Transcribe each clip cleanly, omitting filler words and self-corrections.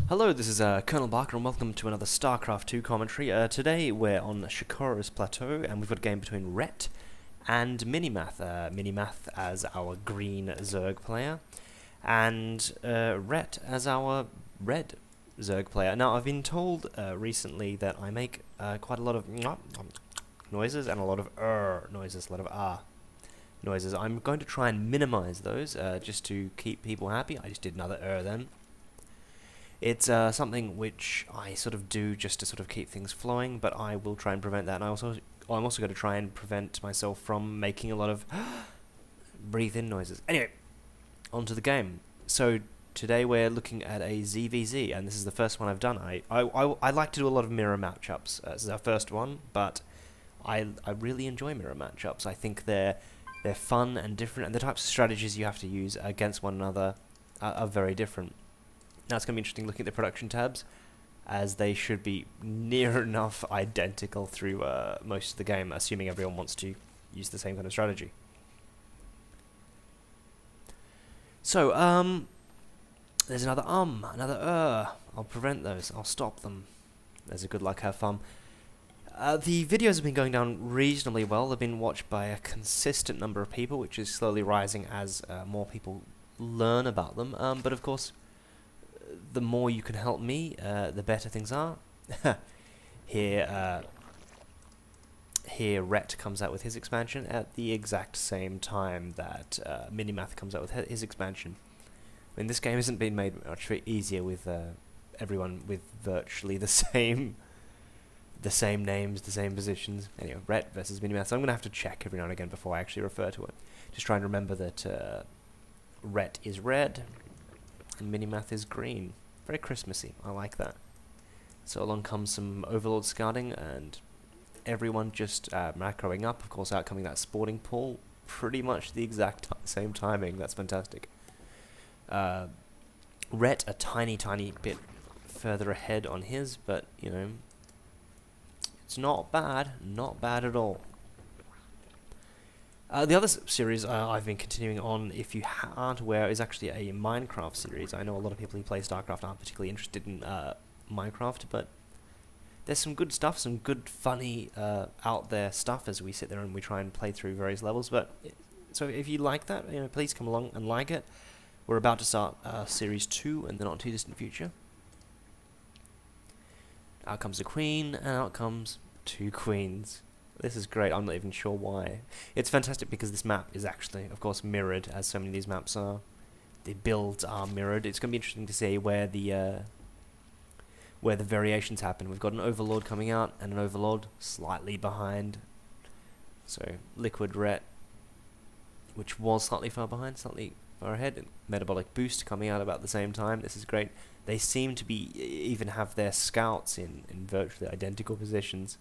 Hello, this is Colonel Barker and welcome to another Starcraft 2 commentary. Today we're on Shikora's Plateau and we've got a game between Rhett and Minimath. Minimath as our green Zerg player and Rhett as our red Zerg player. Now I've been told recently that I make quite a lot of noises and a lot of noises, a lot of noises. I'm going to try and minimize those just to keep people happy. I just did another then. It's something which I sort of do just to sort of keep things flowing, but I will try and prevent that. And I'm also going to try and prevent myself from making a lot of breathe-in noises. Anyway, on to the game. So today we're looking at a ZVZ, and this is the first one I've done. I like to do a lot of mirror matchups. This is our first one, but I really enjoy mirror matchups. I think they're fun and different, and the types of strategies you have to use against one another are very different. Now it's going to be interesting looking at the production tabs, as they should be near enough identical through most of the game, assuming everyone wants to use the same kind of strategy. So, there's another another I'll prevent those, I'll stop them. There's a good luck, have fun. The videos have been going down reasonably well. They've been watched by a consistent number of people, which is slowly rising as more people learn about them. But of course, the more you can help me, the better things are. Here Rhett comes out with his expansion at the exact same time that Minimath comes out with his expansion. I mean, this game hasn't been made much easier with everyone with virtually the same names, the same positions. Anyway, Rhett versus Minimath. So I'm going to have to check every now and again before I actually refer to it. Just try and remember that Rhett is red and Minimath is green. Very Christmassy. I like that. So along comes some Overlord scouting and everyone just macroing up. Of course, out coming that sporting pool. Pretty much the exact same timing. That's fantastic. Rhett a tiny bit further ahead on his, but you know, it's not bad at all. The other series I've been continuing on, if you aren't aware, is actually a Minecraft series. I know a lot of people who play Starcraft aren't particularly interested in Minecraft, but there's some good stuff, some good, funny, out there stuff as we sit there and we try and play through various levels. But so if you like that, you know, please come along and like it. We're about to start Series 2 in the not too distant future. Out comes a queen, and out comes two queens. This is great. I'm not even sure why. It's fantastic because this map is actually, of course, mirrored, as so many of these maps are. The builds are mirrored. It's going to be interesting to see where the variations happen. We've got an Overlord coming out and an Overlord slightly behind. So Liquid Rhett, which was slightly far behind, slightly far ahead. And Metabolic Boost coming out about the same time. This is great. They seem to be even have their scouts in virtually identical positions.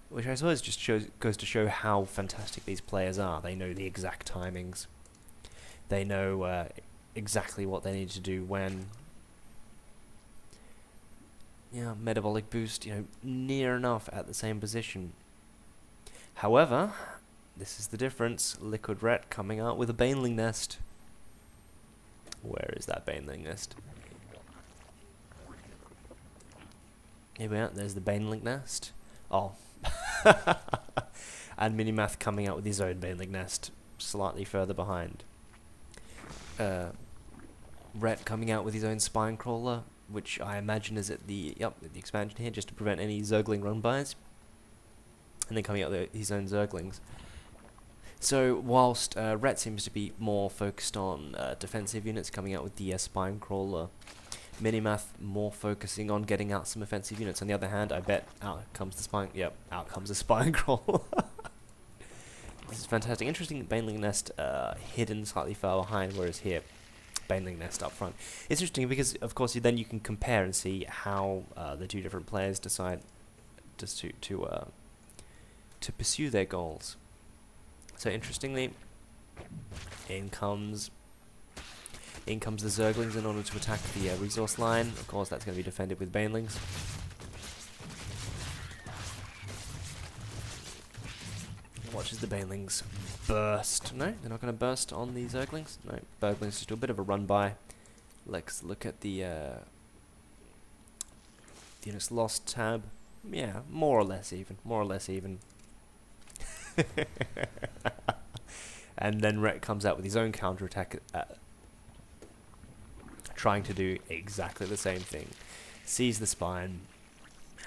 Which I suppose just goes to show how fantastic these players are. They know the exact timings. They know exactly what they need to do when. Yeah, Metabolic Boost, you know, near enough at the same position. However, this is the difference. Liquid Rhett coming out with a Baneling Nest. Where is that Baneling Nest? Here we are. There's the Baneling Nest. Oh. And Minimath coming out with his own Baneling Nest slightly further behind. Rhett coming out with his own Spine Crawler, which I imagine is at the expansion here, just to prevent any Zergling run-bys. And then coming out with his own Zerglings. So whilst Rhett seems to be more focused on defensive units, coming out with the Spine Crawler, Minimath more focusing on getting out some offensive units. On the other hand, I bet out comes the Spine. Yep, out comes the Spine Crawler. This is fantastic. Interesting. Baneling Nest hidden slightly far behind, whereas here, Baneling Nest up front. It's interesting because, of course, then you can compare and see how the two different players decide just to pursue their goals. So interestingly, in comes the Zerglings in order to attack the resource line. Of course, that's going to be defended with Banelings. watch as the banelings burst. No, they're not going to burst on the zerglings. No, zerglings just do a bit of a run by. Let's look at the units lost tab. Yeah, more or less even. More or less even. And then Rhett comes out with his own counterattack, trying to do exactly the same thing. Sees the spine.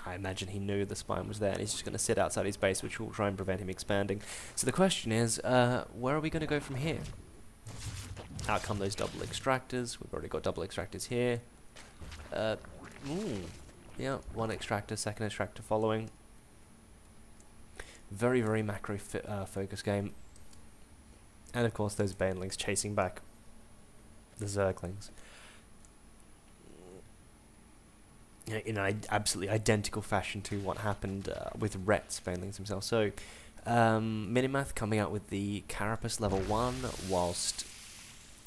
I imagine he knew the spine was there, and he's just going to sit outside his base, which will try and prevent him expanding. So the question is, where are we going to go from here? Out come those double extractors. We've already got double extractors here. Yeah, one extractor, second extractor following. Very, very macro focus game. And of course those banelings chasing back the zerglings. In an absolutely identical fashion to what happened with Rhett's banelings himself. So, Minimath coming out with the Carapace level 1, whilst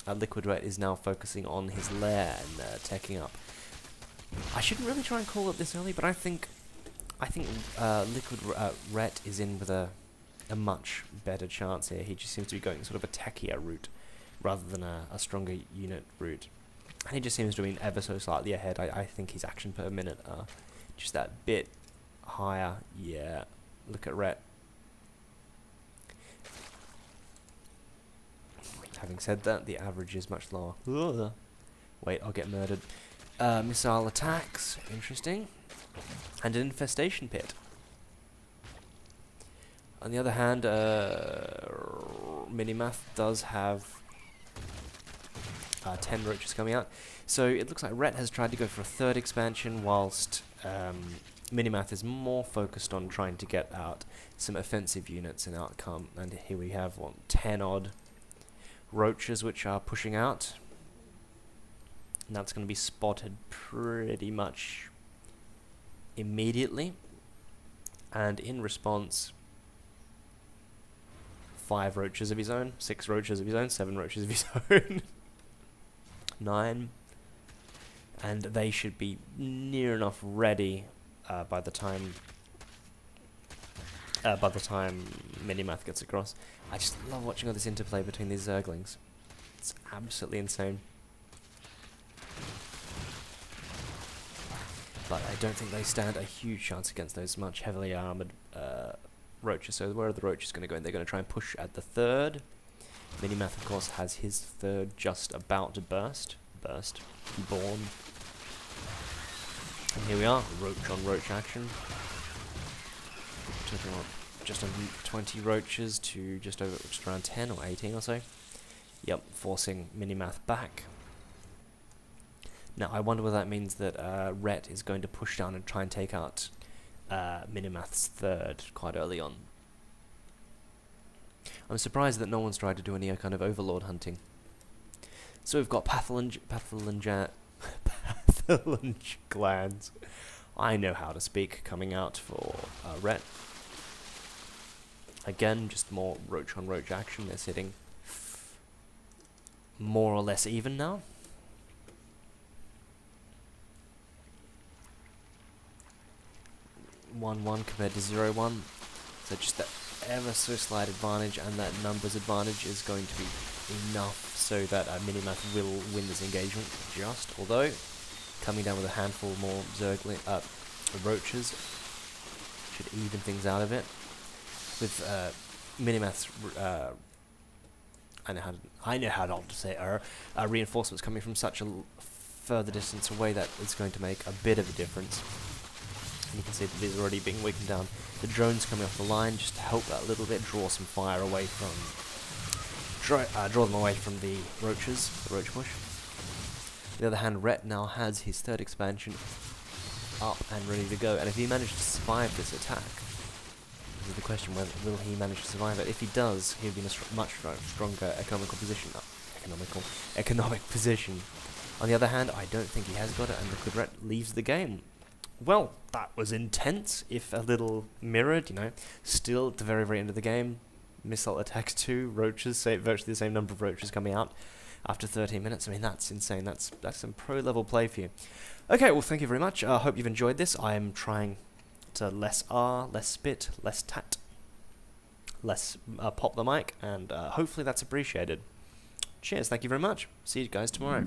Liquid Rhett is now focusing on his lair and teching up. I shouldn't really try and call it this early, but I think Liquid Rhett is in with a much better chance here. He just seems to be going sort of a techier route rather than a stronger unit route. And he just seems to be ever so slightly ahead. I think his action per minute are just that bit higher. Yeah, look at Rhett. Having said that, the average is much lower. Ugh. Wait, I'll get murdered. Missile attacks, interesting. And an infestation pit. On the other hand, Minimath does have 10 roaches coming out. So it looks like Rhett has tried to go for a third expansion, whilst Minimath is more focused on trying to get out some offensive units in outcome. And here we have 10 odd roaches which are pushing out. And that's going to be spotted pretty much immediately. And in response, 5 roaches of his own, 6 roaches of his own, 7 roaches of his own. 9, and they should be near enough ready by the time Minimath gets across. I just love watching all this interplay between these zerglings. It's absolutely insane. But I don't think they stand a huge chance against those much heavily armoured roaches. So where are the roaches going to go? And they're going to try and push at the third. Minimath, of course, has his third just about to burst. Born. And here we are, roach on roach action. Talking about just under 20 roaches to just around 10 or 18 or so. Yep, forcing Minimath back. Now, I wonder whether that means that Rhett is going to push down and try and take out Minimath's third quite early on. I'm surprised that no one's tried to do any kind of overlord hunting. So we've got Patholinge glands. I know how to speak coming out for Rhett. Again, just more roach on roach action. They're sitting more or less even now. (1-1) compared to 0-1. So just that ever so slight advantage, and that numbers advantage is going to be enough so that Minimath will win this engagement. Although coming down with a handful more roaches should even things out of it. With Minimath's I know how to say reinforcements coming from such a further distance away, that is going to make a bit of a difference. You can see that these are already being weakened down. The drones coming off the line just to help that a little bit, draw some fire away from, draw them away from the roaches, the roach push. On the other hand, Rhett now has his third expansion up and ready to go, and if he manages to survive this attack, this is the question: will he manage to survive it? If he does, he'll be in a much stronger economic position. On the other hand, I don't think he has got it, and Liquid Rhett leaves the game. Well, that was intense, if a little mirrored, you know. Still, at the very, very end of the game, missile attacks 2, roaches, virtually the same number of roaches coming out after 13 minutes. I mean, that's insane. That's some pro-level play for you. Okay, well, thank you very much. I hope you've enjoyed this. I am trying to less R, less spit, less tat. less pop the mic, and hopefully that's appreciated. Cheers, thank you very much. See you guys tomorrow.